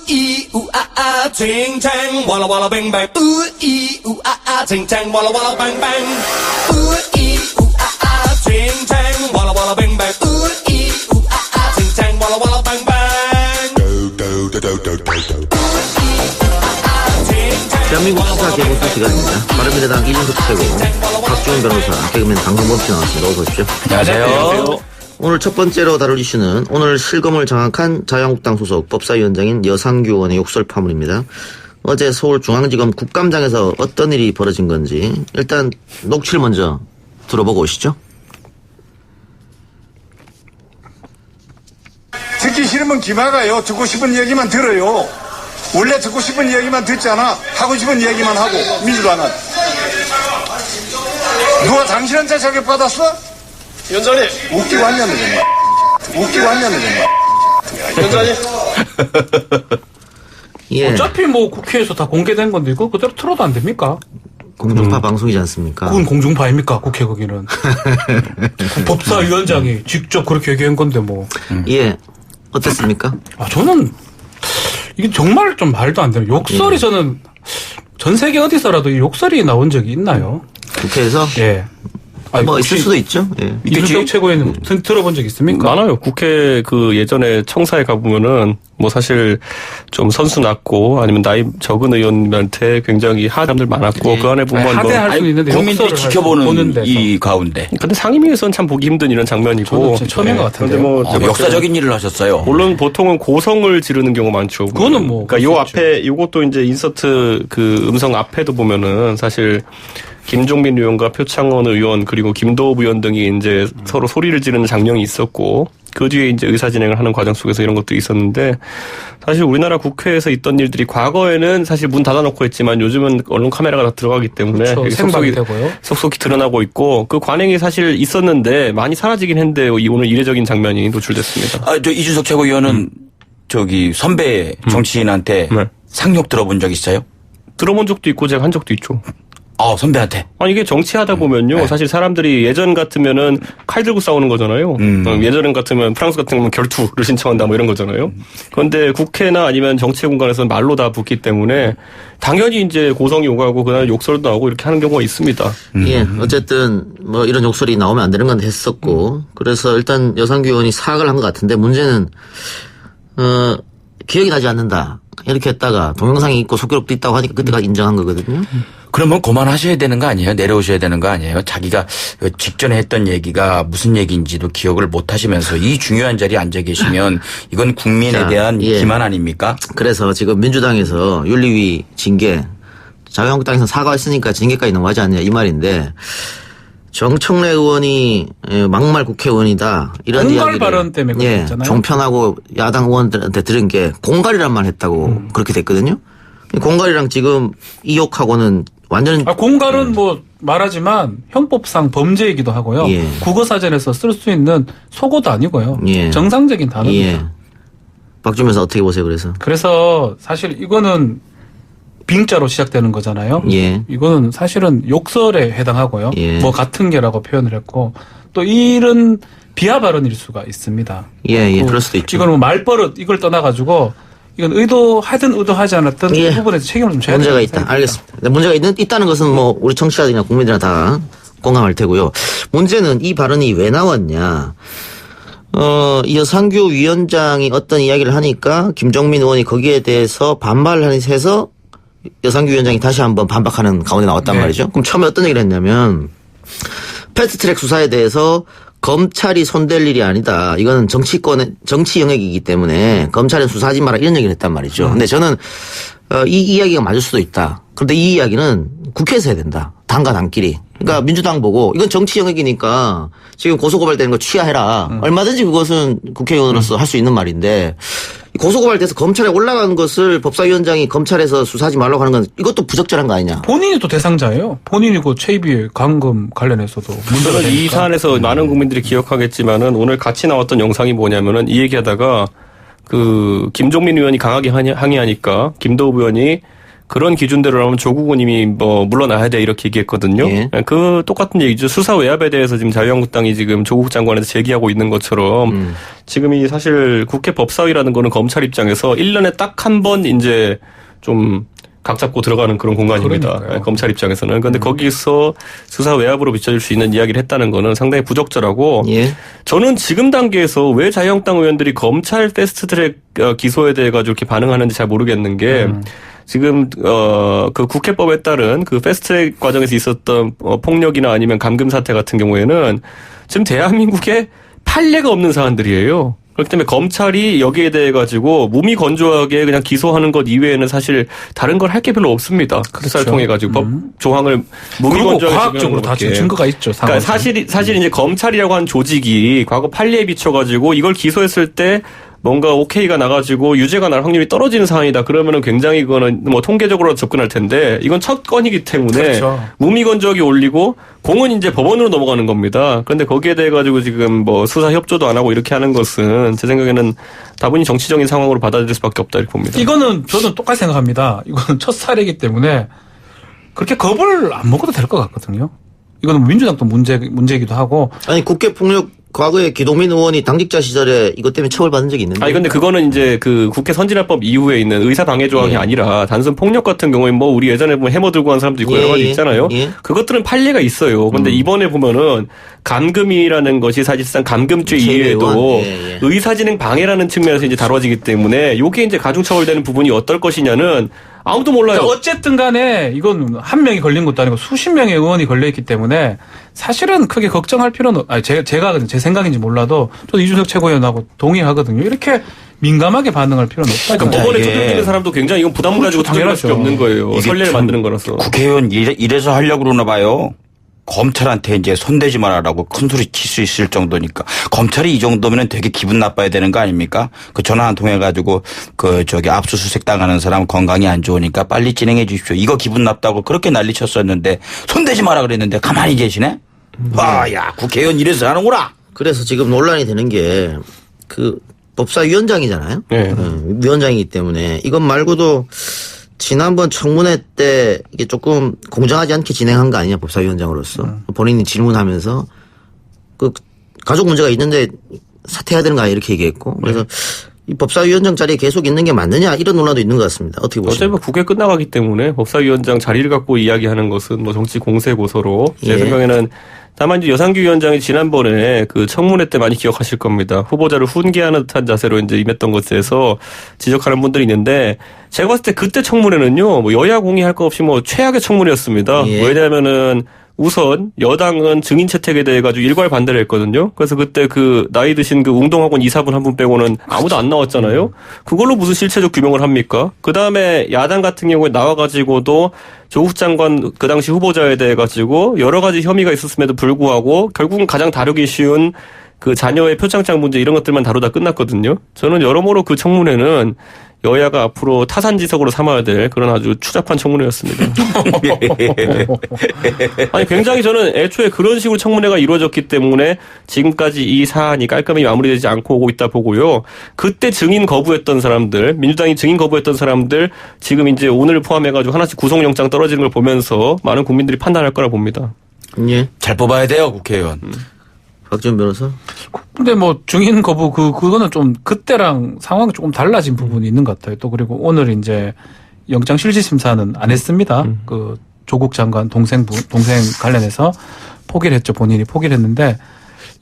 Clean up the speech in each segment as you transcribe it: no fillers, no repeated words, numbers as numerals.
이 우아아 쟁쟁 와라 와라 뱅뱅 우이 우아아 쟁쟁 와라 와라 뱅뱅 우이 우아아 쟁쟁 와라 와라 뱅뱅 우이 우아아 쟁쟁 와라 와라 뱅뱅 대한민국 시사 개봉수 시간입니다. 바른미래당 이준석 최고, 박주원 변호사, 개그맨 강성범 씨 나왔습니다. 어서 오십시오. 안녕하세요. 오늘 첫 번째로 다룰 이슈는 오늘 실검을 장악한 자유한국당 소속 법사위원장인 여상규 의원의 욕설 파문입니다. 어제 서울중앙지검 국감장에서 어떤 일이 벌어진 건지 일단 녹취를 먼저 들어보고 오시죠. 듣기 싫으면 귀마가요. 듣고 싶은 얘기만 들어요. 원래 듣고 싶은 얘기만 듣잖아. 하고 싶은 얘기만 하고 민주당은. 누가 당신한테 자격받았어? 위원장님. 웃기고 왔냐며 정말. 웃기고 왔냐며 정말. 위원장님. 예. 어차피 뭐 국회에서 다 공개된 건데 이거 그대로 틀어도 안 됩니까? 공중파 방송이지 않습니까? 그건 공중파입니까? 국회 거기는. 법사위원장이 직접 그렇게 얘기한 건데 뭐. 예. 어땠습니까? 저는 이게 정말 좀 말도 안 되는 욕설이 저는 전 세계 어디서라도 이 욕설이 나온 적이 있나요? 국회에서? 예. 뭐 있을 수도 있죠. 예. 이준석 최고위원 들어본 적 있습니까? 많아요. 국회 그 예전에 청사에 가보면은 뭐 사실 좀 선수 낮고 아니면 나이 적은 의원들한테 굉장히 하담들 많았고 그 안에 보면 하대할 수는 있는데 국민들이 지켜보는 이 가운데. 근데 상임위에서는 참 보기 힘든 이런 장면이고. 저도 진짜 처음인 것 같은데. 뭐 역사적인 일을 하셨어요. 물론 보통은 고성을 지르는 경우가 많죠. 그거는 뭐. 그러니까 요 앞에 요것도 이제 인서트 그 음성 앞에도 보면은 사실 김종민 의원과 표창원 의원 그리고 김도읍 의원 등이 이제 서로 소리를 지르는 장면이 있었고 그 뒤에 이제 의사 진행을 하는 과정 속에서 이런 것도 있었는데 사실 우리나라 국회에서 있던 일들이 과거에는 사실 문 닫아놓고 했지만 요즘은 언론 카메라가 다 들어가기 때문에 그렇죠. 생방이 되고요. 속속히 드러나고 있고 그 관행이 사실 있었는데 많이 사라지긴 했는데 오늘 이례적인 장면이 노출됐습니다. 저 이준석 최고위원은 저기 선배 정치인한테 네. 상욕 들어본 적 있어요? 들어본 적도 있고 제가 한 적도 있죠. 선배한테. 아니 이게 정치하다 보면요. 네. 사실 사람들이 예전 같으면은 칼 들고 싸우는 거잖아요. 예전 같으면 프랑스 같은 경우는 결투를 신청한다 뭐 이런 거잖아요. 그런데 국회나 아니면 정치 공간에서는 말로 다 붙기 때문에 당연히 이제 고성이 오가고 그날 욕설도 나오고 이렇게 하는 경우가 있습니다. 예. 어쨌든 뭐 이런 욕설이 나오면 안 되는 건 했었고 그래서 일단 여상규 의원이 사과를 한 것 같은데 문제는 기억이 나지 않는다. 이렇게 했다가 동영상이 있고 속기록도 있다고 하니까 그때까지 인정한 거거든요. 그러면 그만하셔야 되는 거 아니에요? 내려오셔야 되는 거 아니에요? 자기가 직전에 했던 얘기가 무슨 얘기인지도 기억을 못 하시면서 이 중요한 자리에 앉아 계시면 이건 국민에 대한 기만 아닙니까? 그래서 지금 민주당에서 윤리위 징계, 자유한국당에서 사과했으니까 징계까지 넘어가지 않느냐 이 말인데 정청래 의원이 막말 국회의원이다 이런 이야기를 발언 때문에 그랬잖아요. 종편하고 야당 의원들한테 들은 게 공갈이란 말 했다고 그렇게 됐거든요. 공갈이랑 지금 이 욕하고는 완전 공갈은 뭐 말하지만 형법상 범죄이기도 하고요. 예. 국어사전에서 쓸 수 있는 속어도 아니고요. 예. 정상적인 단어입니다. 예. 박주면서 어떻게 보세요? 그래서 사실 이거는 빙자로 시작되는 거잖아요. 예. 이거는 사실은 욕설에 해당하고요. 예. 뭐 같은 게라고 표현을 했고 또 이런 비하 발언일 수가 있습니다. 예, 그럴 수도 있죠. 이건 뭐 말버릇 이걸 떠나가지고 이건 의도하든 의도하지 않았든 예. 이 부분에서 책임을 좀 져야 문제가 된다고 있다. 생각합니다. 알겠습니다. 문제가 있다는 것은 뭐 우리 청취자들이나 국민들이나 다 공감할 테고요. 문제는 이 발언이 왜 나왔냐. 이 여상규 위원장이 어떤 이야기를 하니까 김종민 의원이 거기에 대해서 반발을 해서 여상규 위원장이 다시 한번 반박하는 가운데 나왔단 말이죠. 그럼 처음에 어떤 얘기를 했냐면 패스트트랙 수사에 대해서 검찰이 손댈 일이 아니다. 이거는 정치 영역이기 때문에 검찰은 수사하지 마라 이런 얘기를 했단 말이죠. 근데 저는 이 이야기가 맞을 수도 있다. 그런데 이 이야기는 국회에서 해야 된다. 당과 당끼리. 그러니까 민주당 보고 이건 정치 영역이니까 지금 고소고발되는 거 취하해라. 얼마든지 그것은 국회의원으로서 할 수 있는 말인데 고소고발돼서 검찰에 올라가는 것을 법사위원장이 검찰에서 수사하지 말라고 하는 건 이것도 부적절한 거 아니냐. 본인이 또 대상자예요. 본인이 그 최이비의 강금 관련해서도 문제가 저는 이 되니까. 사안에서 많은 국민들이 기억하겠지만은 오늘 같이 나왔던 영상이 뭐냐면은 이 얘기하다가 그 김종민 의원이 강하게 항의하니까 김도읍 의원이 그런 기준대로라면 조국 의원님이 뭐 물러나야 돼 이렇게 얘기했거든요. 예. 그 똑같은 얘기죠. 수사 외압에 대해서 지금 자유한국당이 지금 조국 장관한테 제기하고 있는 것처럼 지금 이 사실 국회 법사위라는 거는 검찰 입장에서 1년에 딱 한 번 이제 좀 각 잡고 들어가는 그런 공간입니다. 그러니까요. 검찰 입장에서는. 그런데 거기서 수사 외압으로 비춰질 수 있는 이야기를 했다는 거는 상당히 부적절하고 예. 저는 지금 단계에서 왜 자유한국당 의원들이 검찰 패스트트랙 기소에 대해 가지고 이렇게 반응하는지 잘 모르겠는 게 지금 그 국회법에 따른 그 패스트트랙 과정에서 있었던 폭력이나 아니면 감금 사태 같은 경우에는 지금 대한민국에 판례가 없는 사안들이에요. 그렇기 때문에 검찰이 여기에 대해 가지고 몸이 건조하게 그냥 기소하는 것 이외에는 사실 다른 걸 할 게 별로 없습니다. 수사를 통해 가지고 법 조항을 몸이 그리고 건조하게 과학적으로 다 지금 증거가 있죠. 그러니까 사실 이제 검찰이라고 하는 조직이 과거 판례에 비춰 가지고 이걸 기소했을 때 뭔가 오케이가 나가지고 유죄가 날 확률이 떨어지는 사안이다. 그러면은 굉장히 이거는 뭐 통계적으로 접근할 텐데 이건 첫 건이기 때문에 그렇죠. 무미건조하게 올리고 공은 이제 법원으로 넘어가는 겁니다. 그런데 거기에 대해 가지고 지금 뭐 수사 협조도 안 하고 이렇게 하는 것은 제 생각에는 다분히 정치적인 상황으로 받아들일 수밖에 없다 이렇게 봅니다. 이거는 저는 똑같이 생각합니다. 이거는 첫 사례이기 때문에 그렇게 겁을 안 먹어도 될 것 같거든요. 이거는 민주당도 문제이기도 하고. 아니 국회 폭력 과거에 기동민 의원이 당직자 시절에 이것 때문에 처벌받은 적이 있는데. 아니 근데 그거는 이제 그 국회 선진화법 이후에 있는 의사 방해 조항이 예. 아니라 단순 폭력 같은 경우에 뭐 우리 예전에 보면 해머 들고 간 사람도 있고 예, 여러 가지 예. 있잖아요. 예. 그것들은 판례가 있어요. 근데 이번에 보면은 감금이라는 것이 사실상 감금죄 이외에도 예, 예. 의사진행 방해라는 측면에서 이제 다뤄지기 때문에 요게 이제 가중처벌되는 부분이 어떨 것이냐는 아무도 몰라요. 그러니까 어쨌든 간에 이건 한 명이 걸린 것도 아니고 수십 명의 의원이 걸려있기 때문에 사실은 크게 걱정할 필요는, 제가 제 생각인지 몰라도 저도 이준석 최고위원하고 동의하거든요. 이렇게 민감하게 반응할 필요는 없다. 그러니까 법원에 적용되는 사람도 굉장히 이건 부담 가지고 투쟁할 수밖에 없는 거예요. 이게 선례를 참 만드는 거라서. 국회의원 이래서 하려고 그러나 봐요. 검찰한테 이제 손대지 말아라고 큰 소리 칠 수 있을 정도니까. 검찰이 이 정도면 되게 기분 나빠야 되는 거 아닙니까? 그 전화 한 통 해가지고 압수수색 당하는 사람 건강이 안 좋으니까 빨리 진행해 주십시오. 이거 기분 나쁘다고 그렇게 난리 쳤었는데 손대지 마라 그랬는데 가만히 계시네? 야, 국회의원 이래서 하는구나. 그래서 지금 논란이 되는 게 그 법사위원장이잖아요. 네. 위원장이기 때문에 이것 말고도 지난번 청문회 때 이게 조금 공정하지 않게 진행한 거 아니냐 법사위원장으로서 본인이 질문하면서 그 가족 문제가 있는데 사퇴해야 되는 거 아니야 이렇게 얘기했고 그래서 이 법사위원장 자리에 계속 있는 게 맞느냐 이런 논란도 있는 것 같습니다. 어떻게 어차피 보십니까? 뭐 국회 끝나가기 때문에 법사위원장 자리를 갖고 이야기하는 것은 뭐 정치 공세 고서로 제 예. 생각에는 다만 이제 여상규 위원장이 지난번에 그 청문회 때 많이 기억하실 겁니다. 후보자를 훈계하는 듯한 자세로 이제 임했던 것에서 지적하는 분들이 있는데 제가 봤을 때 그때 청문회는요 뭐 여야 공의할 거 없이 뭐 최악의 청문회였습니다. 예. 왜냐하면은 우선 여당은 증인 채택에 대해 가지고 일괄 반대를 했거든요. 그래서 그때 그 나이 드신 그 웅동학원 이사분 한 분 빼고는 아무도 안 나왔잖아요. 그걸로 무슨 실체적 규명을 합니까? 그 다음에 야당 같은 경우에 나와가지고도 조국 장관 그 당시 후보자에 대해 가지고 여러 가지 혐의가 있었음에도 불구하고 결국은 가장 다루기 쉬운 그 자녀의 표창장 문제 이런 것들만 다루다 끝났거든요. 저는 여러모로 그 청문회는 여야가 앞으로 타산지석으로 삼아야 될 그런 아주 추잡한 청문회였습니다. 아니 굉장히 저는 애초에 그런 식으로 청문회가 이루어졌기 때문에 지금까지 이 사안이 깔끔히 마무리되지 않고 오고 있다 보고요. 그때 증인 거부했던 사람들, 민주당이 증인 거부했던 사람들 지금 이제 오늘 포함해가지고 하나씩 구속영장 떨어지는 걸 보면서 많은 국민들이 판단할 거라 봅니다. 예. 잘 뽑아야 돼요, 국회의원. 박지원 변호사. 근데 뭐 증인 거부 그거는 좀 그때랑 상황이 조금 달라진 부분이 있는 것 같아요. 또 그리고 오늘 이제 영장 실질 심사는 안 했습니다. 그 조국 장관 동생 관련해서 포기를 했죠. 본인이 포기를 했는데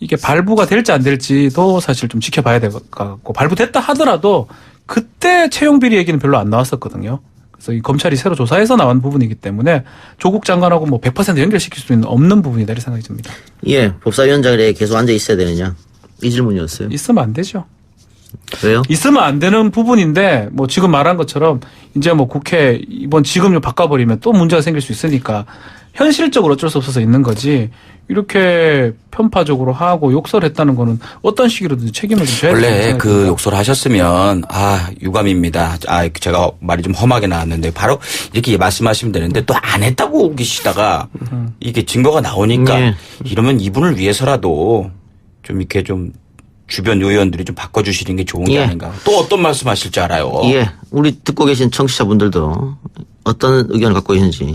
이게 발부가 될지 안 될지도 사실 좀 지켜봐야 될 것 같고 발부됐다 하더라도 그때 채용 비리 얘기는 별로 안 나왔었거든요. 그래서 이 검찰이 새로 조사해서 나온 부분이기 때문에 조국 장관하고 뭐 100% 연결시킬 수 있는 없는 부분이다 이렇게 생각이 듭니다. 예, 법사위원장에 계속 앉아 있어야 되느냐 이 질문이었어요. 있으면 안 되죠. 왜요? 있으면 안 되는 부분인데 뭐 지금 말한 것처럼 이제 뭐 국회 이번 지금을 바꿔버리면 또 문제가 생길 수 있으니까 현실적으로 어쩔 수 없어서 있는 거지 이렇게 편파적으로 하고 욕설했다는 거는 어떤 식으로든 책임을 좀 져야 원래 된다고 그 생각합니다. 욕설 하셨으면 유감입니다. 제가 말이 좀 험하게 나왔는데 바로 이렇게 말씀하시면 되는데 또 안 했다고 계시다가 이게 증거가 나오니까 네. 이러면 이분을 위해서라도 좀 이렇게 좀 주변 의원들이 좀 바꿔주시는 게 좋은 게 예. 아닌가. 또 어떤 말씀하실 줄 알아요. 예, 우리 듣고 계신 청취자분들도 어떤 의견을 갖고 계신지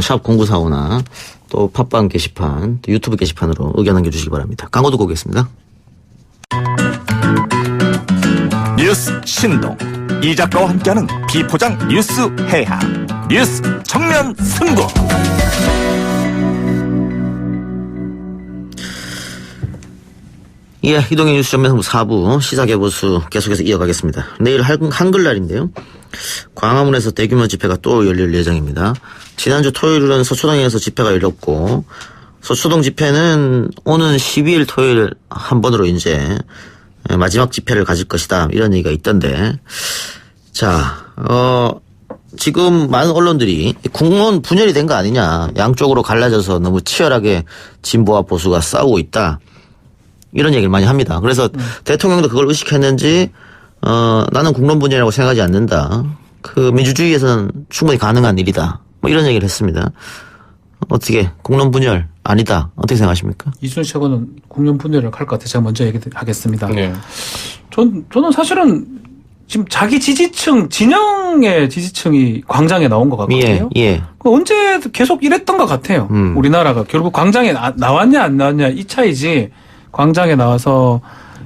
샵 0945나 또 팟빵 게시판, 또 유튜브 게시판으로 의견 남겨주시기 바랍니다. 광고 듣고 오겠습니다. 뉴스 신동 이 작가와 함께하는 비포장 뉴스 해학 뉴스 정면 승부. 예, 이동의 뉴스 전면 4부 시사개보수 계속해서 이어가겠습니다. 내일 한글날인데요. 광화문에서 대규모 집회가 또 열릴 예정입니다. 지난주 토요일은 서초동에서 집회가 열렸고 서초동 집회는 오는 12일 토요일 한 번으로 이제 마지막 집회를 가질 것이다 이런 얘기가 있던데 자, 지금 많은 언론들이 국론 분열이 된 거 아니냐, 양쪽으로 갈라져서 너무 치열하게 진보와 보수가 싸우고 있다 이런 얘기를 많이 합니다. 그래서 대통령도 그걸 의식했는지 나는 국론 분열이라고 생각하지 않는다. 그 민주주의에서는 충분히 가능한 일이다. 뭐 이런 얘기를 했습니다. 어떻게 국론 분열 아니다. 어떻게 생각하십니까? 이준석 최고는 국론 분열을 할 것 같아요. 제가 먼저 얘기하겠습니다. 네. 저는 사실은 지금 자기 지지층, 진영의 지지층이 광장에 나온 것 같거든요. 예. 언제 계속 이랬던 것 같아요. 우리나라가 결국 광장에 나왔냐 안 나왔냐 이 차이지, 광장에 나와서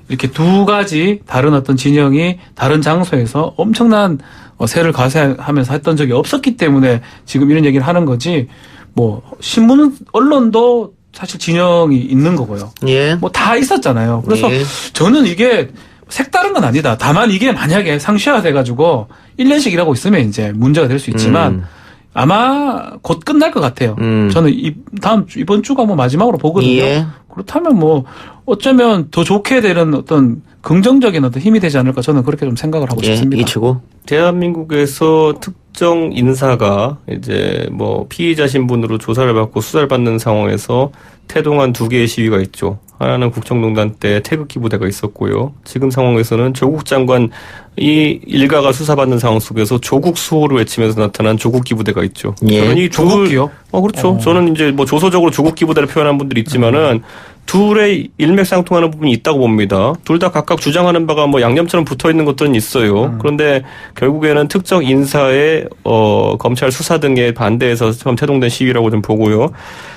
이렇게 두 가지 다른 어떤 진영이 다른 장소에서 엄청난 세를 가세하면서 했던 적이 없었기 때문에 지금 이런 얘기를 하는 거지, 뭐 신문 언론도 사실 진영이 있는 거고요. 예. 뭐 다 있었잖아요. 그래서 예. 저는 이게 색다른 건 아니다. 다만 이게 만약에 상시화돼가지고 1년씩 일하고 있으면 이제 문제가 될 수 있지만 아마 곧 끝날 것 같아요. 저는 이번 주가 뭐 마지막으로 보거든요. 예. 그렇다면 뭐 어쩌면 더 좋게 되는 어떤 긍정적인 어떤 힘이 되지 않을까, 저는 그렇게 좀 생각을 하고 싶습니다. 이치고. 대한민국에서 특정 인사가 이제 뭐 피의자 신분으로 조사를 받고 수사를 받는 상황에서 태동한 두 개의 시위가 있죠. 하나는 국정농단 때 태극기 부대가 있었고요. 지금 상황에서는 조국 장관 이 일가가 수사받는 상황 속에서 조국 수호를 외치면서 나타난 조국기 부대가 있죠. 예. 저는 이 조국기요? 그렇죠. 저는 이제 뭐 조소적으로 조국기 부대를 표현하는 분들이 있지만은 둘의 일맥상통하는 부분이 있다고 봅니다. 둘 다 각각 주장하는 바가 뭐 양념처럼 붙어 있는 것들은 있어요. 그런데 결국에는 특정 인사의 검찰 수사 등에 반대해서 처음 태동된 시위라고 좀 보고요.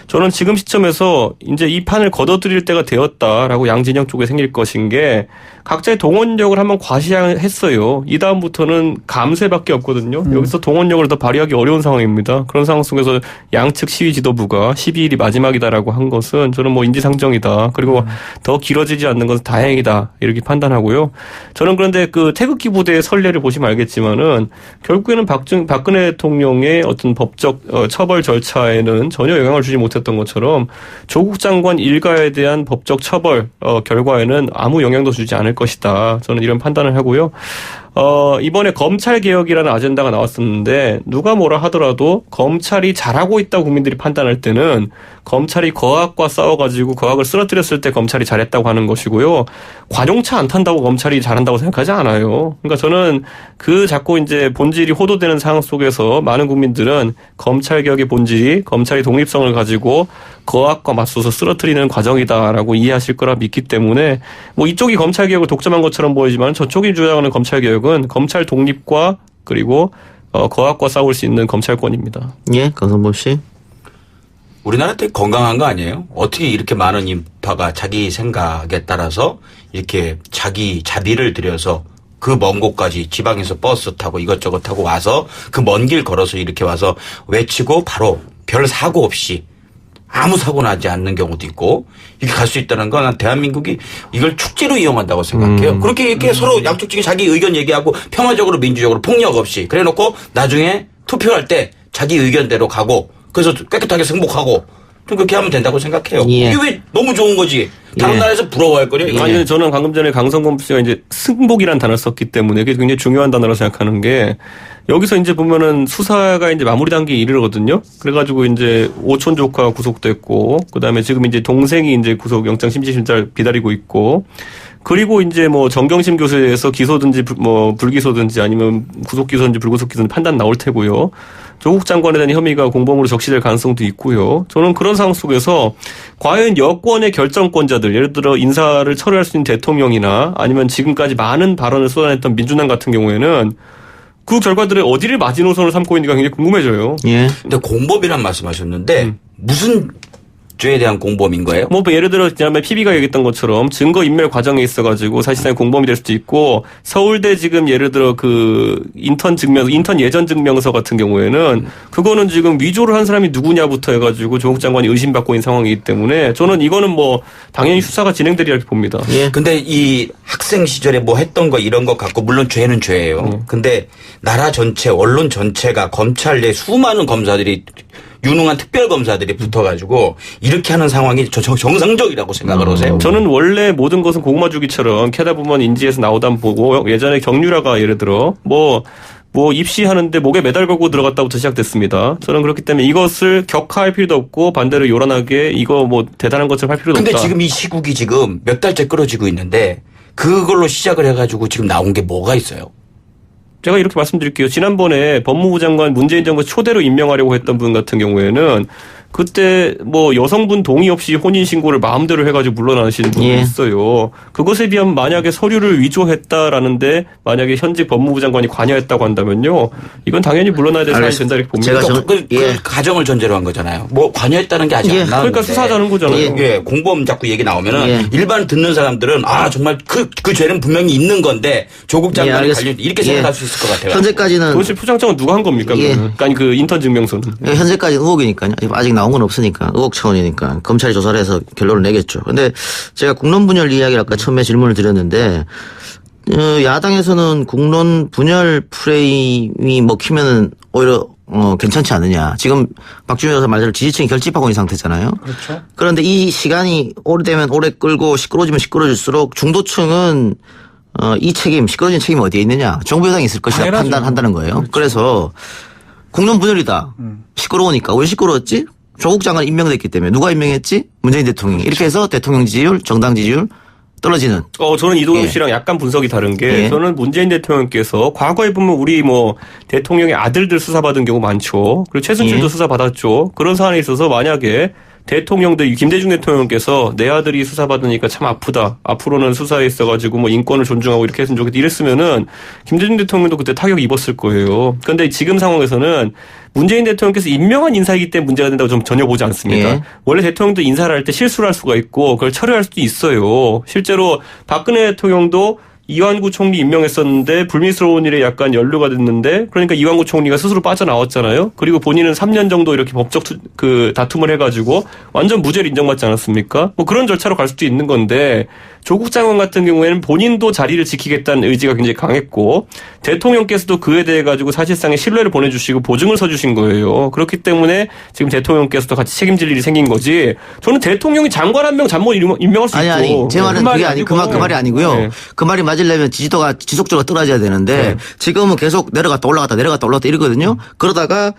저는 지금 시점에서 이제 이 판을 걷어들일 때가 되었다라고 양진영 쪽에 생길 것인 게, 각자의 동원력을 한번 과시했어요. 이 다음부터는 감세밖에 없거든요. 여기서 동원력을 더 발휘하기 어려운 상황입니다. 그런 상황 속에서 양측 시위 지도부가 12일이 마지막이다라고 한 것은 저는 뭐 인지상정이다. 그리고 더 길어지지 않는 것은 다행이다, 이렇게 판단하고요. 저는 그런데 그 태극기 부대의 선례를 보시면 알겠지만은 결국에는 박근혜 대통령의 어떤 법적 처벌 절차에는 전혀 영향을 주지 못했던 것처럼 조국 장관 일가에 대한 법적 처벌 결과에는 아무 영향도 주지 않을 것이다. 저는 이런 판단을 하고요. 이번에 검찰개혁이라는 아젠다가 나왔었는데, 누가 뭐라 하더라도 검찰이 잘하고 있다고 국민들이 판단할 때는 검찰이 거학과 싸워가지고 거학을 쓰러뜨렸을 때 검찰이 잘했다고 하는 것이고요. 관용차 안 탄다고 검찰이 잘한다고 생각하지 않아요. 그러니까 저는 그 자꾸 이제 본질이 호도되는 상황 속에서 많은 국민들은 검찰개혁의 본질이 검찰의 독립성을 가지고 거학과 맞서서 쓰러뜨리는 과정이다라고 이해하실 거라 믿기 때문에, 뭐 이쪽이 검찰개혁을 독점한 것처럼 보이지만 저쪽이 주장하는 검찰개혁은 검찰 독립과 그리고 거학과 싸울 수 있는 검찰권입니다. 예, 강선범 씨. 우리나라 되게 건강한 거 아니에요? 어떻게 이렇게 많은 인파가 자기 생각에 따라서 이렇게 자기 자비를 들여서 그 먼 곳까지 지방에서 버스 타고 이것저것 타고 와서 그 먼 길 걸어서 이렇게 와서 외치고 바로 별 사고 없이 아무 사고 나지 않는 경우도 있고 이렇게 갈 수 있다는 건 난 대한민국이 이걸 축제로 이용한다고 생각해요. 그렇게 이렇게 서로 양쪽 중에 자기 의견 얘기하고 평화적으로 민주적으로 폭력 없이 그래 놓고 나중에 투표할 때 자기 의견대로 가고 그래서 깨끗하게 승복하고 좀 그렇게 하면 된다고 생각해요. 예. 이게 왜 너무 좋은 거지. 다른 예. 나라에서 부러워할 거냐. 아니, 근데 저는 방금 전에 강성범 씨가 이제 승복이라는 단어를 썼기 때문에 그게 굉장히 중요한 단어라고 생각하는 게, 여기서 이제 보면은 수사가 이제 마무리 단계에 이르거든요. 그래가지고 이제 오촌 조카 구속됐고, 그 다음에 지금 이제 동생이 이제 구속 영장 심리심사를 기다리고 있고, 그리고 이제 뭐 정경심 교수에 대해서 기소든지 뭐 불기소든지 아니면 구속 기소든지 불구속 기소든지 판단 나올 테고요. 조국 장관에 대한 혐의가 공범으로 적시될 가능성도 있고요. 저는 그런 상황 속에서 과연 여권의 결정권자들, 예를 들어 인사를 처리할 수 있는 대통령이나 아니면 지금까지 많은 발언을 쏟아냈던 민주당 같은 경우에는 그 결과들의 어디를 마지노선을 삼고 있는가 굉장히 궁금해져요. 예. 근데 공범이란 말씀하셨는데 무슨 죄에 대한 공범인 거예요? 뭐 예를 들어 지난번에 PB가 얘기했던 것처럼 증거 인멸 과정에 있어가지고 사실상 공범이 될 수도 있고 서울대 지금 예를 들어 그 인턴 예전 증명서 같은 경우에는 그거는 지금 위조를 한 사람이 누구냐부터 해가지고 조국 장관이 의심받고 있는 상황이기 때문에 저는 이거는 뭐 당연히 수사가 진행되리라 이렇게 봅니다. 예. 근데 이 학생 시절에 뭐 했던 거 이런 거 갖고 물론 죄는 죄예요. 근데 나라 전체 언론 전체가 검찰 내 수많은 검사들이 유능한 특별검사들이 붙어가지고 이렇게 하는 상황이 정상적이라고 생각을 하세요? 저는 원래 모든 것은 고구마 주기처럼 캐다 보면 인지에서 나오다 보고 예전에 경유라가 예를 들어 뭐 입시하는데 목에 매달 걸고 들어갔다부터 시작됐습니다. 저는 그렇기 때문에 이것을 격하할 필요도 없고 반대로 요란하게 이거 뭐 대단한 것처럼 할 필요도 근데 없다. 지금 이 시국이 지금 몇 달째 끌어지고 있는데 그걸로 시작을 해가지고 지금 나온 게 뭐가 있어요? 제가 이렇게 말씀드릴게요. 지난번에 법무부 장관 문재인 정부 초대로 임명하려고 했던 분 같은 경우에는 그때 뭐 여성분 동의 없이 혼인신고를 마음대로 해가지고 물러나시는 분이 예. 있어요. 그것에 비하면 만약에 서류를 위조했다라는데 만약에 현직 법무부 장관이 관여했다고 한다면요. 이건 당연히 물러나야 될 사안이 된다 이렇게 봅니다. 제가 그 가정을 전제로 한 거잖아요. 뭐 관여했다는 게 아직 예. 안 나왔는데. 그러니까 수사하자는 거잖아요. 예. 공범 자꾸 얘기 나오면은 예. 일반 듣는 사람들은 아 정말 그 죄는 분명히 있는 건데 조국 장관이 알겠습니다. 관련 이렇게 생각할 수 있을 것 같아요. 현재까지는 도대체 포장장은 누가 한 겁니까? 예. 그러면? 아니 그 인턴 증명서는. 현재까지는 의혹이니까요. 아직 나온 건 없으니까 의혹 차원이니까 검찰이 조사를 해서 결론을 내겠죠. 근데 제가 국론 분열 이야기를 아까 처음에 질문을 드렸는데 야당에서는 국론 분열 프레임이 먹히면은 오히려 괜찮지 않느냐. 지금 박주민 여사 말대로 지지층이 결집하고 있는 상태잖아요. 그렇죠. 그런데 이 시간이 오래되면 오래 끌고 시끄러워지면 시끄러질수록 중도층은 이 책임, 시끄러진 책임이 어디에 있느냐. 정부 여당이 있을 것이다 당연하죠. 판단한다는 거예요. 그렇죠. 그래서 국론 분열이다. 시끄러우니까. 왜 시끄러웠지? 조국 장관 임명됐기 때문에. 누가 임명했지? 문재인 대통령이. 이렇게 해서 대통령 지지율, 정당 지지율 떨어지는. 저는 이동엽 예. 씨랑 약간 분석이 다른 게 예. 저는 문재인 대통령께서 과거에 보면 우리 뭐 대통령의 아들들 수사받은 경우 많죠. 그리고 최순실도 예. 수사받았죠. 그런 사안에 있어서 만약에 대통령들 김대중 대통령께서 내 아들이 수사받으니까 참 아프다. 앞으로는 수사에 있어가지고 뭐 인권을 존중하고 이렇게 했으면 좋겠다. 이랬으면은 김대중 대통령도 그때 타격 입었을 거예요. 그런데 지금 상황에서는 문재인 대통령께서 임명한 인사이기 때문에 문제가 된다고 좀 전혀 보지 않습니다. 예. 원래 대통령도 인사를 할 때 실수를 할 수가 있고 그걸 철회할 수도 있어요. 실제로 박근혜 대통령도 이완구 총리 임명했었는데 불미스러운 일에 약간 연루가 됐는데 그러니까 이완구 총리가 스스로 빠져나왔잖아요. 그리고 본인은 3년 정도 이렇게 법적 다툼을 해가지고 완전 무죄를 인정받지 않았습니까? 뭐 그런 절차로 갈 수도 있는 건데 조국 장관 같은 경우에는 본인도 자리를 지키겠다는 의지가 굉장히 강했고 대통령께서도 그에 대해 가지고 사실상의 신뢰를 보내주시고 보증을 서주신 거예요. 그렇기 때문에 지금 대통령께서도 같이 책임질 일이 생긴 거지. 저는 대통령이 장관 한 명 잠못 임명할 수 있고. 아니 제 말은 그게 아니 그 말이 아니고요. 네. 그 말이 맞으려면 지지도가 지속적으로 떨어져야 되는데 지금은 계속 내려갔다 올라갔다 이러거든요. 그러다가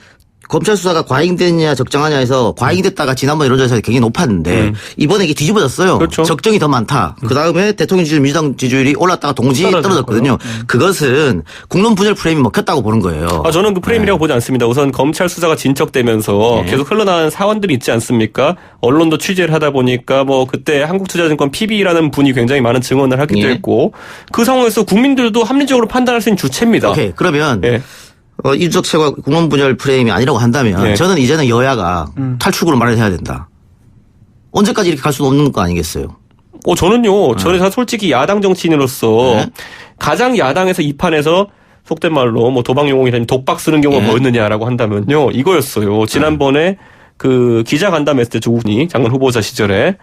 검찰 수사가 과잉됐냐 적정하냐 해서 과잉됐다가 지난번 여론조사에서 굉장히 높았는데 이번에 이게 뒤집어졌어요. 그렇죠. 적정이 더 많다. 그다음에 대통령 지지율 민주당 지지율이 올랐다가 동시에 떨어졌거든요. 그것은 국론 분열 프레임이 먹혔다고 보는 거예요. 저는 그 프레임이라고 보지 않습니다. 우선 검찰 수사가 진척되면서 계속 흘러나가는 사원들이 있지 않습니까? 언론도 취재를 하다 보니까 뭐 그때 한국투자증권 PB라는 분이 굉장히 많은 증언을 하기도 예. 했고 그 상황에서 국민들도 합리적으로 판단할 수 있는 주체입니다. 오케이. 그러면 예. 이준석 최고가 국론 분열 프레임이 아니라고 한다면 네. 저는 이제는 여야가 탈출구를 마련해야 된다. 언제까지 이렇게 갈 수는 없는 거 아니겠어요? 저는요, 저는 솔직히 야당 정치인으로서 네. 가장 야당에서 이 판에서 속된 말로 뭐 도박 용어이라는 독박 쓰는 경우가 네. 뭐였느냐라고 한다면요, 이거였어요. 지난번에 그 기자 간담회했을 때 조국이 장관 후보자 시절에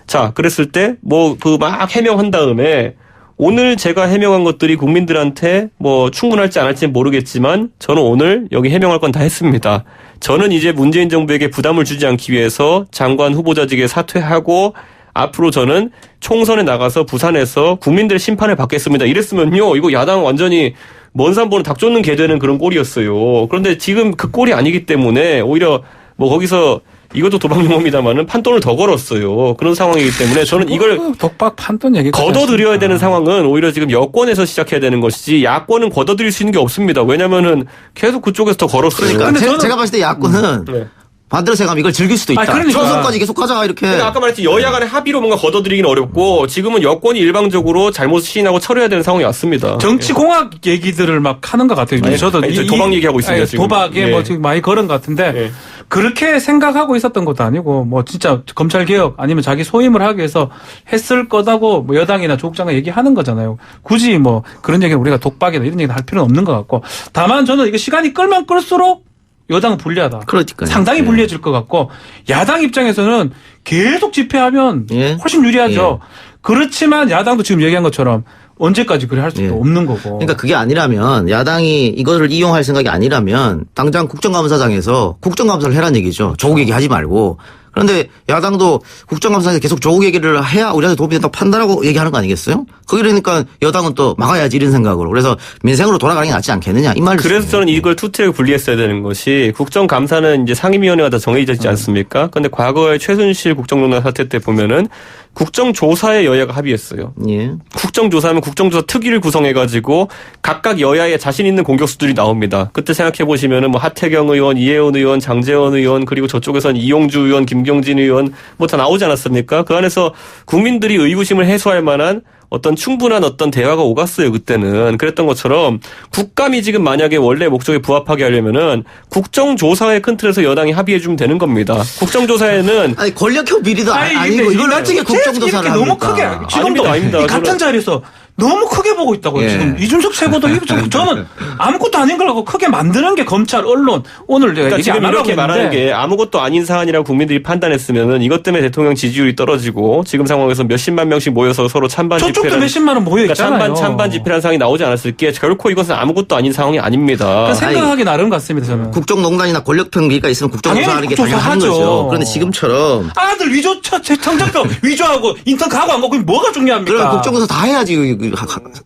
자, 그랬을 때 뭐 그 막 해명한 다음에 오늘 제가 해명한 것들이 국민들한테 뭐 충분할지 안 할지는 모르겠지만 저는 오늘 여기 해명할 건 다 했습니다. 저는 이제 문재인 정부에게 부담을 주지 않기 위해서 장관 후보자직에 사퇴하고 앞으로 저는 총선에 나가서 부산에서 국민들의 심판을 받겠습니다. 이랬으면요. 이거 야당 완전히 먼 산 보는 닭 쫓는 개 되는 그런 꼴이었어요. 그런데 지금 그 꼴이 아니기 때문에 오히려 뭐 거기서 이것도 도박 용어입니다만은 판돈을 더 걸었어요. 그런 상황이기 때문에 저는 이걸 독박 판돈 얘기 걷어들여야 되는 상황은 오히려 지금 여권에서 시작해야 되는 것이지 야권은 걷어들일 수 있는 게 없습니다. 왜냐면은 계속 그쪽에서 더 걸었어요. 그러니까 근데 저는- 제가 봤을 때 야권은 네. 반대로 생각하면 이걸 즐길 수도 있다. 아니, 그러니까. 총선까지 계속 가자 이렇게. 그러니까 아까 말했지 여야 간의 합의로 뭔가 걷어들이기는 어렵고 지금은 여권이 일방적으로 잘못 시인하고 처리해야 되는 상황이 왔습니다. 정치공학 얘기들을 막 하는 것 같아요. 아니, 저도 아니, 도박 얘기하고 있습니다, 아니, 지금. 도박에 예. 뭐 지금 많이 걸은 것 같은데 예. 그렇게 생각하고 있었던 것도 아니고 뭐 진짜 검찰 개혁 아니면 자기 소임을 하기 위해서 했을 거다고 뭐 여당이나 조국 장관 얘기하는 거잖아요. 굳이 뭐 그런 얘기는 우리가 독박이나 이런 얘기는 할 필요는 없는 것 같고 다만 저는 이게 시간이 끌면 끌수록 여당은 불리하다. 그러니까요. 상당히 예. 불리해질 것 같고 야당 입장에서는 계속 집회하면 예. 훨씬 유리하죠. 그렇지만 야당도 지금 얘기한 것처럼 언제까지 그래 할 수도 예. 없는 거고. 그러니까 그게 아니라면 야당이 이거를 이용할 생각이 아니라면 당장 국정감사장에서 국정감사를 해라는 얘기죠. 조국 얘기하지 말고. 그런데 야당도 국정감사에서 계속 조국 얘기를 해야 우리한테 도움이 된다고 판단하고 얘기하는 거 아니겠어요? 그러니까 여당은 또 막아야지 이런 생각으로. 그래서 민생으로 돌아가는 게 낫지 않겠느냐 이 말을. 그래서 저는 이걸 투트랙 분리했어야 되는 것이 국정감사는 이제 상임위원회가 다 정해져 있지 않습니까? 근데 과거에 최순실 국정농단 사태 때 보면은 국정조사에 여야가 합의했어요. 예. 국정조사하면 국정조사 특위를 구성해가지고 각각 여야에 자신 있는 공격수들이 나옵니다. 그때 생각해보시면은 뭐 하태경 의원, 이혜원 의원, 장제원 의원, 그리고 저쪽에서는 이용주 의원, 김경진 의원 뭐 다 나오지 않았습니까? 그 안에서 국민들이 의구심을 해소할 만한 어떤 충분한 어떤 대화가 오갔어요, 그때는. 그랬던 것처럼 국감이 지금 만약에 원래 목적에 부합하게 하려면은 국정조사의 큰 틀에서 여당이 합의해주면 되는 겁니다. 국정조사에는 아니 권력형 비리도 아니, 아니고 이걸 어떻게 국정조사를 이렇게 너무 합니까? 크게 지금도 아닙니다. 이 같은 저는- 자리에서 너무 크게 보고 있다고요. 예. 지금 이준석 최고도 저는 아무것도 아닌 걸 하고 크게 만드는 게 검찰, 언론 오늘 내가 그러니까 얘기 지금 안 하려고 이렇게 말하는 했는데 게 아무것도 아닌 사안이라고 국민들이 판단했으면은 이것 때문에 대통령 지지율이 떨어지고 지금 상황에서 몇십만 명씩 모여서 서로 찬반 저쪽도 집회를 몇십만 원 모여 그러니까 있잖아요. 찬반 집회라는 상황이 나오지 않았을 게 결코 이것은 아무것도 아닌 상황이 아닙니다. 그러니까 생각하기 나름 같습니다. 저는. 국정농단이나 권력형 비리가 있으면 국정조사하는 게 당연히 당연한 국정조사하죠. 거죠. 그런데 지금처럼 아들 위조 성적표 위조하고 인턴 가고 안 가고 그럼 뭐가 중요합니까? 그럼 국정조사 다 해야지.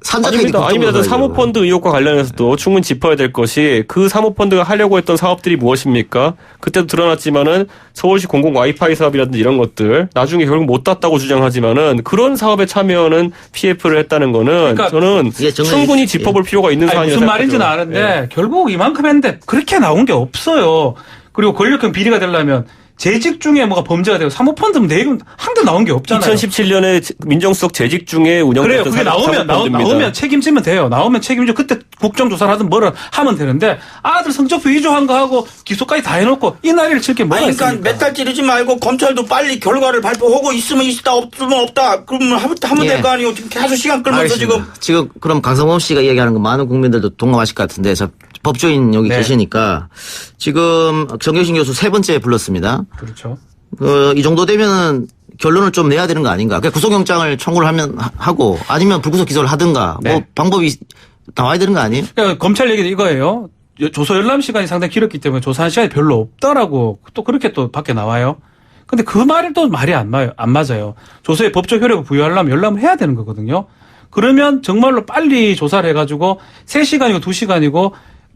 산적해야 아닙니다. 사모펀드 의혹과 관련해서도 충분히 짚어야 될 것이 그 사모펀드가 하려고 했던 사업들이 무엇입니까? 그때도 드러났지만은 서울시 공공 와이파이 사업이라든지 이런 것들 나중에 결국 못 땄다고 주장하지만은 그런 사업에 참여하는 PF를 했다는 거는 그러니까 저는 예, 정말 충분히 짚어볼 필요가 있는 아니, 사안이라고 무슨 말인지는 생각하죠. 아는데 예. 결국 이만큼 했는데 그렇게 나온 게 없어요. 그리고 권력형 비리가 되려면 재직 중에 뭐가 범죄가 되고 사모펀드 내용 한도 나온 게 없잖아요. 2017년에 민정수석 재직 중에 그래요. 운영됐던 그게 사모펀드입니다. 나오면 책임지면 돼요. 나오면 책임지고 그때 국정조사를 하든 뭐를 하면 되는데 아들 성적표 위조한 거 하고 기소까지 다 해놓고 이 난리를 칠 게 뭐가 아니, 있습니까? 그러니까 몇 달 찌르지 말고 검찰도 빨리 결과를 발표하고 있으면 있다 없으면 없다. 그러면 하면 예. 될 거 아니에요. 지금 계속 시간 끌면서 알겠습니다. 지금 그럼 강성범 씨가 얘기하는 거 많은 국민들도 동감하실 것 같은데 저 법조인 여기 네. 계시니까 지금 정경심 교수 세 번째 불렀습니다. 그렇죠. 이 정도 되면은 결론을 좀 내야 되는 거 아닌가? 그러니까 구속영장을 청구를 하면 하고 아니면 불구속 기소를 하든가 뭐 네. 방법이 나와야 되는 거 아니에요? 그러니까 검찰 얘기는 이거예요. 조서 열람 시간이 상당히 길었기 때문에 조사한 시간이 별로 없다라고 또 그렇게 또 밖에 나와요. 근데 그 말은 또 말이 안 맞아요. 조서의 법적 효력을 부여하려면 열람을 해야 되는 거거든요. 그러면 정말로 빨리 조사를 해가지고 3시간이고 2시간이고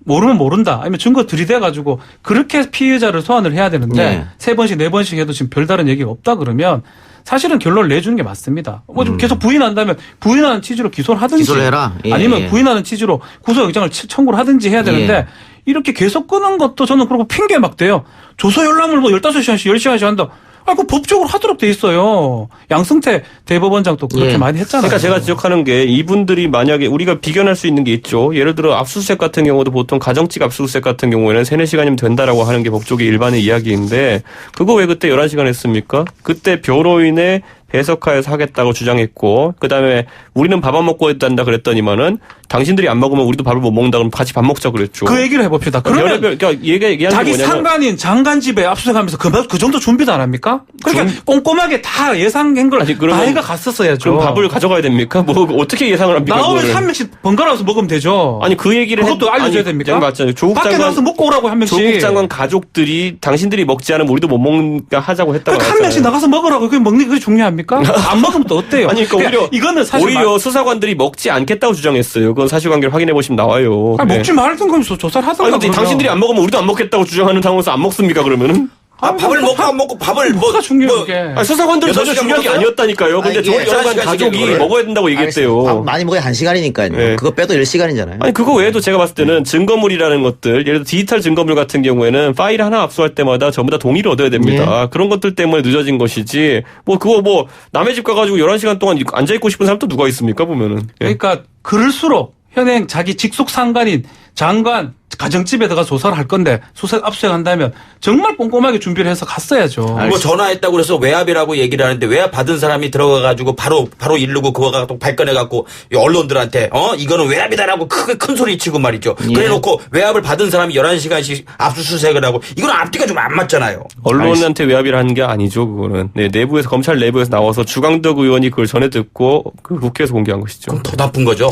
모르면 모른다. 아니면 증거 들이대가지고 그렇게 피해자를 소환을 해야 되는데 네. 3번씩 4번씩 해도 지금 별다른 얘기가 없다 그러면 사실은 결론을 내주는 게 맞습니다. 뭐 좀 계속 부인한다면 부인하는 취지로 기소를 하든지 기소를 해라. 예, 아니면 예. 부인하는 취지로 구속영장을 청구를 하든지 해야 되는데 예. 이렇게 계속 끄는 것도 저는 그렇고 핑계 막 대요. 조서 열람을 뭐 15시간씩 10시간씩 한다. 아, 그 법적으로 하도록 돼 있어요. 양승태 대법원장도 그렇게 예. 많이 했잖아요. 그러니까 제가 지적하는 게 이분들이 만약에 우리가 비견할 수 있는 게 있죠. 예를 들어 압수수색 같은 경우도 보통 가정집 압수수색 같은 경우에는 3-4시간이면 된다라고 하는 게 법조계 일반의 이야기인데 그거 왜 그때 11시간 했습니까? 그때 변호인의 배석하에서 하겠다고 주장했고 그다음에 우리는 밥 안 먹고 했단다 그랬더니만은 당신들이 안 먹으면 우리도 밥을 못 먹는다 그러면 같이 밥 먹자 그랬죠. 그 얘기를 해봅시다. 그러면 그러니까 얘기하는 게 자기 뭐냐면 상관인 장관 집에 압수수색하면서 그 정도 준비도 안 합니까? 그러니까 꼼꼼하게 다 예상한 걸 아니, 다 그러면- 해가 갔었어야죠. 그럼 밥을 가져가야 됩니까? 뭐 어떻게 예상을 합니까? 나오면 그거를? 한 명씩 번갈아서 먹으면 되죠. 아니 그 얘기를 그것도 알려줘야 아니, 됩니까? 맞잖아요. 조국 밖에 장관 나가서 먹고 오라고 한 명씩. 조국 장관 가족들이 당신들이 먹지 않으면 우리도 못 먹는가 하자고 했다고 그러니까 한 명씩 나가서 먹으라고 그게 먹는 게 그게 중요합니까? 안 먹으면 또 어때요? 아니 그러니까 오히려 이거는 사실 오히려 수사관들이 먹지 않겠다고 주장했어요. 그건 사실관계를 확인해 보시면 나와요. 아니, 네. 먹지 말든 거면서 조사를 하던가. 아니 근데 그러면. 당신들이 안 먹으면 우리도 안 먹겠다고 주장하는 상황에서 안 먹습니까 그러면은? 밥을 먹고 안 먹고 밥을 뭐가 중요해 그게. 아니, 수사관들은 전혀 중요한 게 아니었다니까요. 근데 아니, 저 이게 여러간 가족이 먹어야 된다고 얘기했대요. 밥 많이 먹어야 1시간이니까요. 네. 그거 빼도 10시간이잖아요. 아니 그거 외에도 제가 봤을 때는 증거물이라는 것들, 예를 들어 디지털 증거물 같은 경우에는 파일 하나 압수할 때마다 전부 다 동의를 얻어야 됩니다. 그런 것들 때문에 늦어진 것이지. 뭐 그거 뭐 남의 집 가가지고 11시간 동안 앉아 있고 싶은 사람 또 누가 있습니까 보면은. 예. 그러니까 그럴수록 현행 자기 직속 상관인 장관 가정집에 들어가 조사를 할 건데 수색 압수한다면 정말 꼼꼼하게 준비를 해서 갔어야죠. 뭐 전화했다고 그래서 외압이라고 얘기를 하는데 외압 받은 사람이 들어가가지고 바로 이르고 그거 갖고 발견해갖고 언론들한테 이거는 외압이다라고 크게 큰 소리 치고 말이죠. 그래놓고 외압을 받은 사람이 11시간씩 압수수색을 하고 이건 앞뒤가 좀 안 맞잖아요. 언론한테 외압이라 하는 게 아니죠 그거는. 네, 내부에서 검찰 내부에서 나와서 주광덕 의원이 그걸 전해 듣고 그 국회에서 공개한 것이죠. 그럼 더 나쁜 거죠.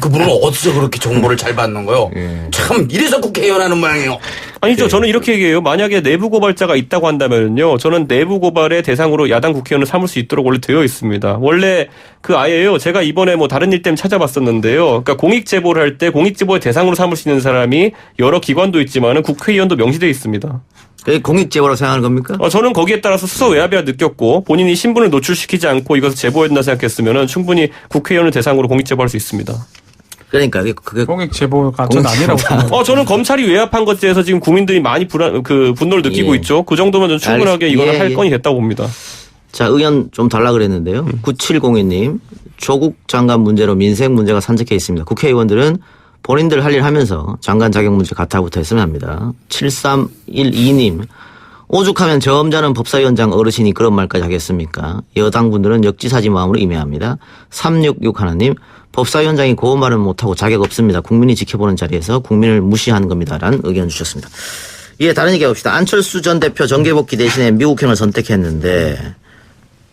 그분은 어디서 그렇게 정보를 잘 받는 거요? 참 이래서 국회의원 하는 모양이에요. 아니죠. 저는 이렇게 얘기해요. 만약에 내부 고발자가 있다고 한다면요. 저는 내부 고발의 대상으로 야당 국회의원을 삼을 수 있도록 원래 되어 있습니다. 원래 그 아예요. 제가 이번에 뭐 다른 일 때문에 찾아봤었는데요. 그러니까 공익 제보를 할 때 공익 제보의 대상으로 삼을 수 있는 사람이 여러 기관도 있지만은 국회의원도 명시되어 있습니다. 그게 공익제보라고 생각하는 겁니까? 저는 거기에 따라서 수사 외압이라 느꼈고 본인이 신분을 노출시키지 않고 이것을 제보해야 된다 생각했으면은 충분히 국회의원을 대상으로 공익 제보할 수 있습니다. 그러니까 그게 공익 제보가 전 아니라고 생각합니다. 저는 검찰이 외압한 것에 대해서 지금 국민들이 많이 분노를 느끼고 있죠. 그 정도면 좀 충분하게 이거는 할 건이 됐다고 봅니다. 자, 의견 좀 달라 그랬는데요. 9702님, 조국 장관 문제로 민생 문제가 산적해 있습니다. 국회의원들은 본인들 할 일 하면서 장관 자격 문제 가타부터 했으면 합니다. 7312님, 오죽하면 저 엄자는 법사위원장 어르신이 그런 말까지 하겠습니까? 여당분들은 역지사지 마음으로 임해야 합니다. 3661님, 법사위원장이 고운 말은 못하고 자격 없습니다. 국민이 지켜보는 자리에서 국민을 무시하는 겁니다. 라는 의견 주셨습니다. 예, 다른 얘기 해봅시다. 안철수 전 대표 정계복귀 대신에 미국행을 선택했는데,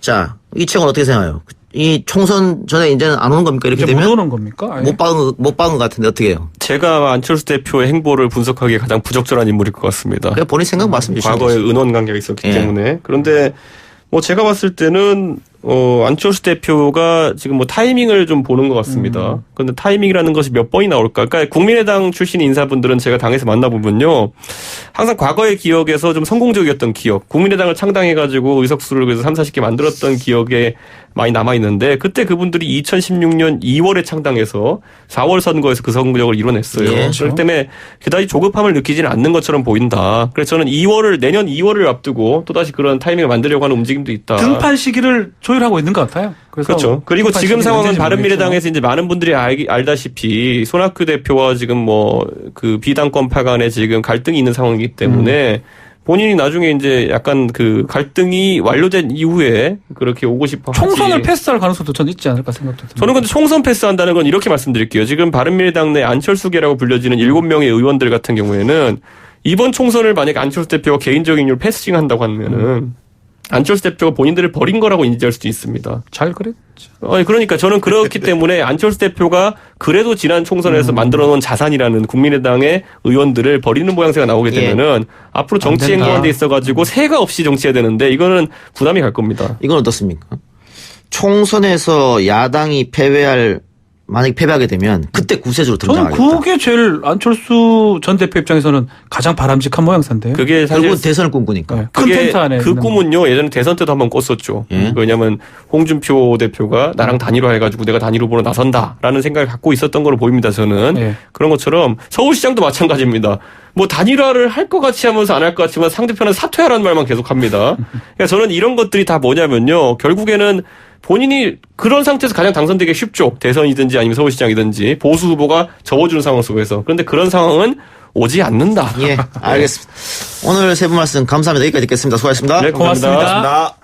자, 이 책은 어떻게 생각해요? 이 총선 전에 이제는 안 오는 겁니까? 이렇게 되면? 못 오는 겁니까? 아예. 못 박은 것 같은데 어떻게 해요? 제가 안철수 대표의 행보를 분석하기에 가장 부적절한 인물일 것 같습니다. 그냥 본인 생각 말씀해 주시면 과거에 되죠. 은원 관계가 있었기 예. 때문에. 그런데 뭐 제가 봤을 때는 안철수 대표가 지금 뭐 타이밍을 좀 보는 것 같습니다. 그런데 타이밍이라는 것이 몇 번이 나올까? 그러니까 국민의당 출신 인사분들은 제가 당에서 만나보면요. 항상 과거의 기억에서 좀 성공적이었던 기억. 국민의당을 창당해가지고 의석수를 그래서 3, 40개 만들었던 기억에 많이 남아있는데 그때 그분들이 2016년 2월에 창당해서 4월 선거에서 그 성적을 이뤄냈어요. 예, 그렇기 때문에 그다지 조급함을 느끼지는 않는 것처럼 보인다. 그래서 저는 내년 2월을 앞두고 또다시 그런 타이밍을 만들려고 하는 움직임도 있다. 등판 시기를 조율하고 있는 것 같아요. 그래서 그렇죠. 그리고 등판 지금 시기는 상황은 언제인지 바른미래당에서 이제 많은 분들이 알다시피 손학규 대표와 지금 뭐 그 비당권파 간에 지금 갈등이 있는 상황이기 때문에 본인이 나중에 이제 약간 그 갈등이 완료된 이후에 그렇게 오고 싶어 하지. 총선을 패스할 가능성도 전 있지 않을까 생각도 듭니다. 저는 근데 총선 패스한다는 건 이렇게 말씀드릴게요. 지금 바른미래당 내 안철수계라고 불려지는 7명의 의원들 같은 경우에는 이번 총선을 만약에 안철수 대표가 개인적인 이유로 패스팅한다고 하면은 안철수 대표가 본인들을 버린 거라고 인지할 수도 있습니다. 잘 그랬죠. 그러니까 저는 그렇기 때문에 안철수 대표가 그래도 지난 총선에서 만들어 놓은 자산이라는 국민의당의 의원들을 버리는 모양새가 나오게 되면은 앞으로 정치 행보하는 데 있어가지고 세가 없이 정치해야 되는데 이거는 부담이 갈 겁니다. 이건 어떻습니까? 총선에서 야당이 만약에 패배하게 되면 그때 구세주로 저는 등장하겠다. 그게 제일 안철수 전 대표 입장에서는 가장 바람직한 모양새인데요. 그게 사실 결국은 대선을 꿈꾸니까. 네. 큰 텐트 안에 그 있는 꿈은요 예전에 대선 때도 한번 꿨었죠. 예? 왜냐하면 홍준표 대표가 나랑 단일화 해가지고 내가 단일 후보로 나선다라는 생각을 갖고 있었던 걸로 보입니다. 저는 예. 그런 것처럼 서울시장도 마찬가지입니다. 뭐 단일화를 할 것 같이 하면서 안 할 것 같지만 상대편은 사퇴하라는 말만 계속합니다. 그러니까 저는 이런 것들이 다 뭐냐면요 결국에는 본인이 그런 상태에서 가장 당선되기 쉽죠. 대선이든지 아니면 서울시장이든지 보수 후보가 접어주는 상황 속에서. 그런데 그런 상황은 오지 않는다. 예, 알겠습니다. 오늘 세 분 말씀 감사합니다. 여기까지 듣겠습니다. 수고하셨습니다. 네, 감사합니다. 고맙습니다.